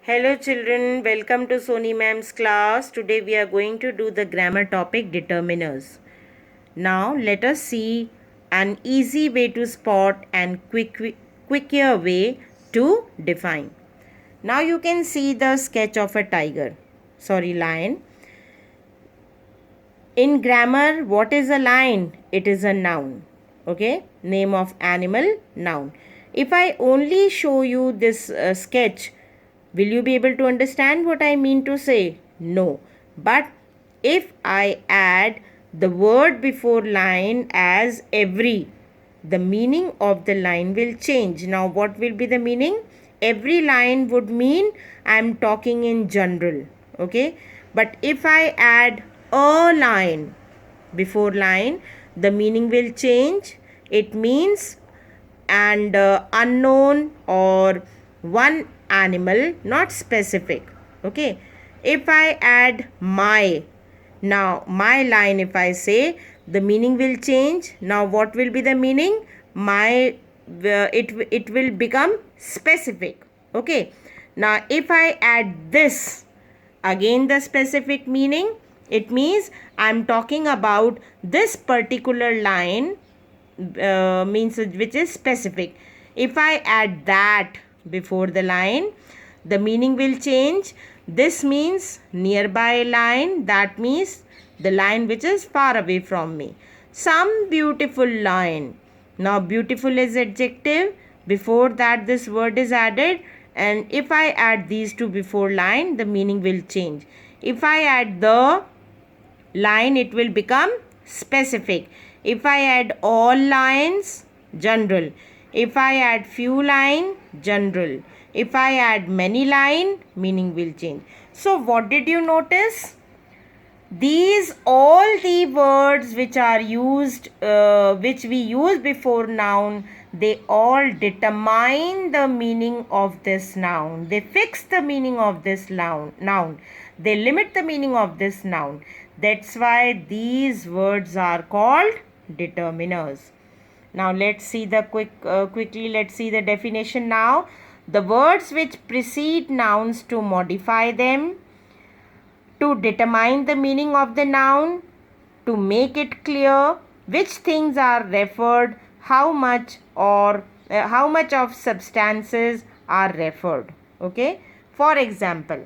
Hello children, welcome to Sony ma'am's class. Today we are going to do the grammar topic determiners. Now let us see an easy way to spot and quicker way to define. Now you can see the sketch of a lion. In grammar, what is a lion? It is a noun. Okay, name of animal, noun. If I only show you this sketch, will you be able to understand what I mean to say? No. But if I add the word before line as every, the meaning of the line will change. Now, what will be the meaning? Every line would mean I am talking in general. Okay. But if I add a line before line, the meaning will change. It means and unknown or one animal, not specific. Okay. If I add my, now my line, if I say, the meaning will change. Now what will be the meaning? My it will become specific. Okay. Now if I add this, again the specific meaning, it means I am talking about this particular line, means which is specific. If I add that before the line, the meaning will change. This means nearby line, that means the line which is far away from me. Some beautiful line. Now beautiful is adjective, before that this word is added, and if I add these two before line, the meaning will change. If I add the line, it will become specific. If I add all lines, general. If I add few line, general. If I add many line, meaning will change. So what did you notice? These all the words which are used, which we use before noun, they all determine the meaning of this noun. They fix the meaning of this noun. They limit the meaning of this noun. That's why these words are called determiners. Now let's see the quickly let's see the definition now. The words which precede nouns to modify them, to determine the meaning of the noun, to make it clear which things are referred, how much of substances are referred. Okay. For example,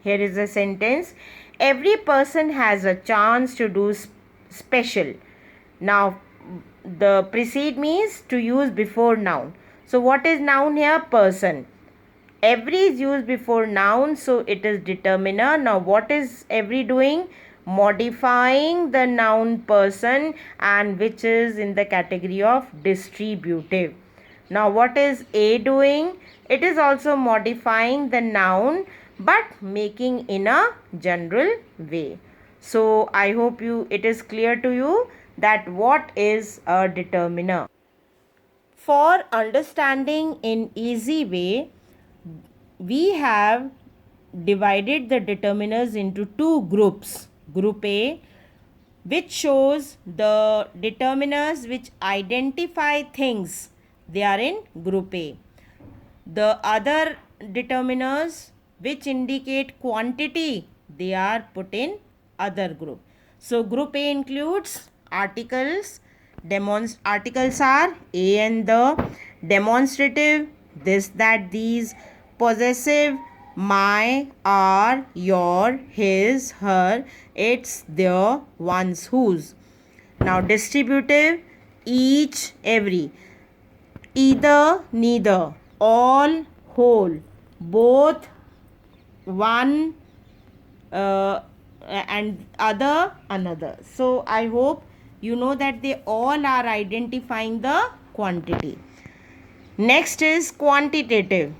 here is a sentence. Every person has a chance to do special. Now, the precede means to use before noun. So, what is noun here? Person. Every is used before noun, so it is determiner. Now, what is every doing? Modifying the noun person, and which is in the category of distributive. Now, what is a doing? It is also modifying the noun, but making in a general way. So, I hope it is clear to you that what is a determiner. For understanding in easy way, we have divided the determiners into two groups. Group A, which shows the determiners which identify things, they are in group A. The other determiners which indicate quantity, they are put in other group. So group A includes articles. Articles are a and the, demonstrative, this, that, these, possessive, my, our, your, his, her, its, their, one's, whose. Now distributive, each, every, either, neither, all, whole, both, one, and other, another. So I hope you know that they all are identifying the quantity. Next is quantitative.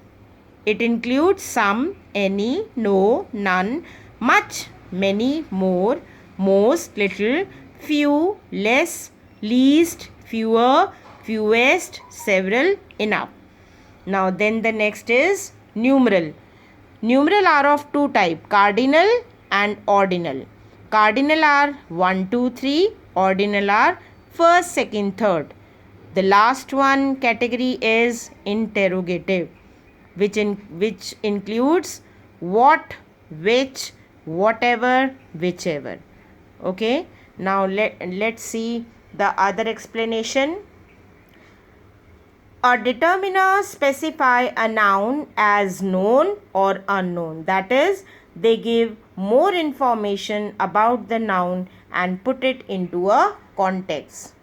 It includes some, any, no, none, much, many, more, most, little, few, less, least, fewer, fewest, several, enough. Now then the next is numeral. Numeral are of two types, cardinal and ordinal. Cardinal are 1, 2, 3. Ordinal are first, second, third. The last one category is interrogative. which includes what, which, whatever, whichever. Okay, now let's see the other explanation. A determiner specify a noun as known or unknown. That is, they give more information about the noun and put it into a context.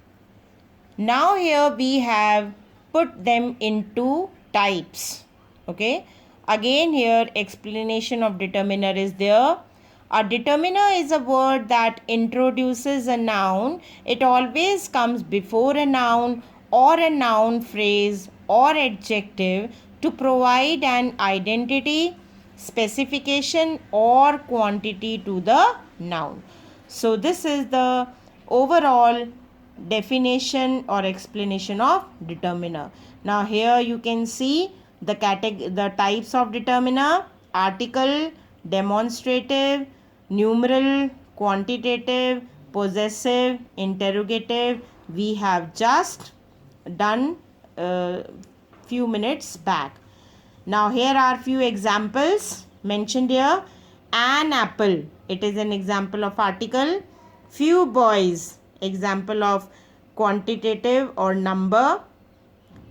Now here we have put them into types. Okay. Again here explanation of determiner is there. A determiner is a word that introduces a noun. It always comes before a noun or a noun phrase or adjective to provide an identity, specification or quantity to the noun. So this is the overall definition or explanation of determiner. Now here you can see the types of determiner: article, demonstrative, numeral, quantitative, possessive, interrogative. We have just done few minutes back. Now here are few examples mentioned here. An apple, it is an example of article. Few boys, example of quantitative or number.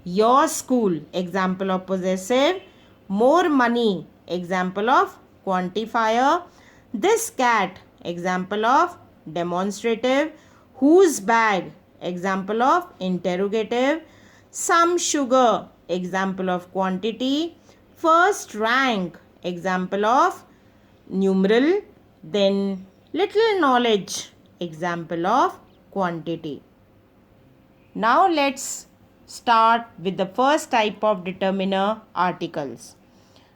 Your school, example of possessive. More money, example of quantifier. This cat, example of demonstrative. Whose bag, example of interrogative. Some sugar, example of quantity. First rank, example of numeral. Then little knowledge, example of quantity. Now let's start with the first type of determiner, articles.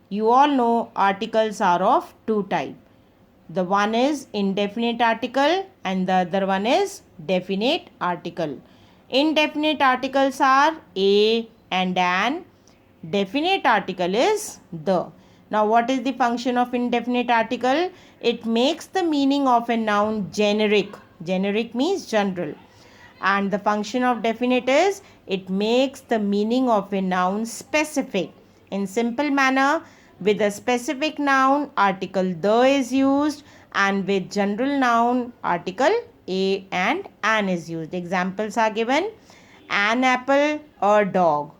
You all know articles are of two types. The one is indefinite article and the other one is definite article. Indefinite articles are a and an. Definite article is the. Now what is the function of indefinite article? It makes the meaning of a noun generic. Generic means general. And the function of definite is it makes the meaning of a noun specific. In simple manner, with a specific noun, article the is used, and with general noun, article a and an is used. Examples are given: an apple, a dog;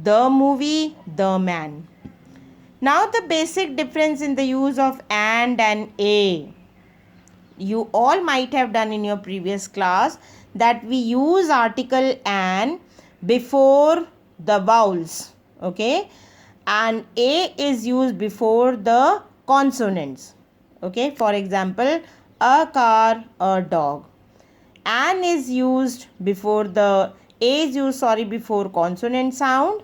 the movie, the man. Now the basic difference in the use of and a. You all might have done in your previous class that we use article an before the vowels. Okay. And a is used before the consonants. Okay. For example, a car, a dog. An is used before before consonant sound.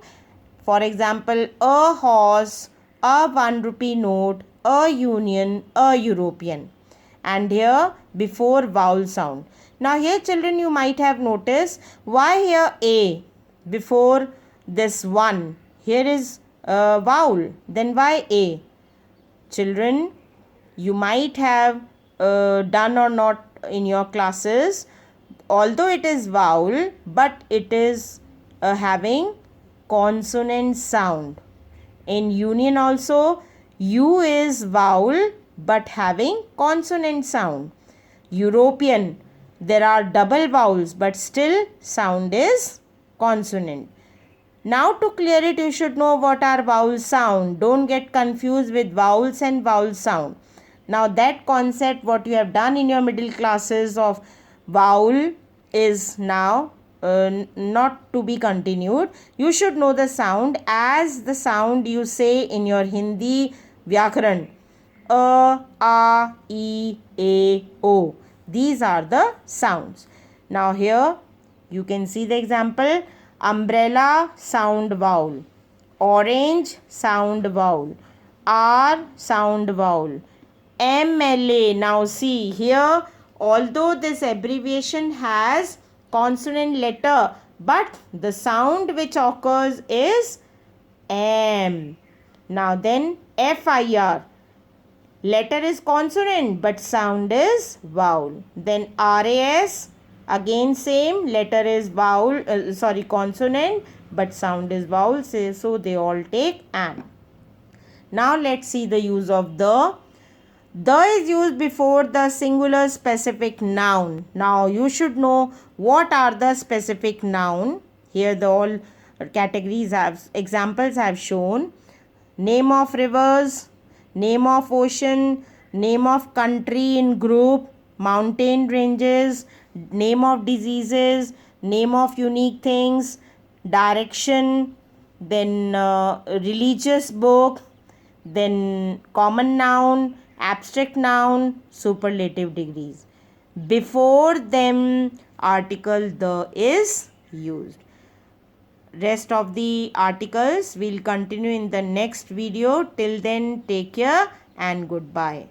For example, a horse, a 1 rupee note, a union, a European. And here before vowel sound. Now here children, you might have noticed why here a before this one. Here is a vowel. Then why a? Children, you might have done or not in your classes. Although it is vowel, but it is having consonant sound. In union also, U is vowel but having consonant sound. European, there are double vowels but still sound is consonant. Now to clear it, you should know what are vowel sound. Don't get confused with vowels and vowel sound. Now that concept what you have done in your middle classes of vowel is now not to be continued. You should know the sound as the sound you say in your Hindi Vyakaran. A, E, A, O. These are the sounds. Now here you can see the example. Umbrella, sound vowel. Orange, sound vowel. R, sound vowel. MLA. Now see here, although this abbreviation has consonant letter, but the sound which occurs is M. Now then FIR. Letter is consonant but sound is vowel. Then RAS, again same, letter is vowel, consonant but sound is vowel. So they all take an. Now let's see the use of the. The is used before the singular specific noun. Now you should know what are the specific noun. Here the all categories have examples have shown. Name of rivers, name of ocean, name of country in group, mountain ranges, name of diseases, name of unique things, direction, then religious book, then common noun, abstract noun, superlative degrees. Before them, article the is used. Rest of the articles will continue in the next video. Till then, take care and goodbye.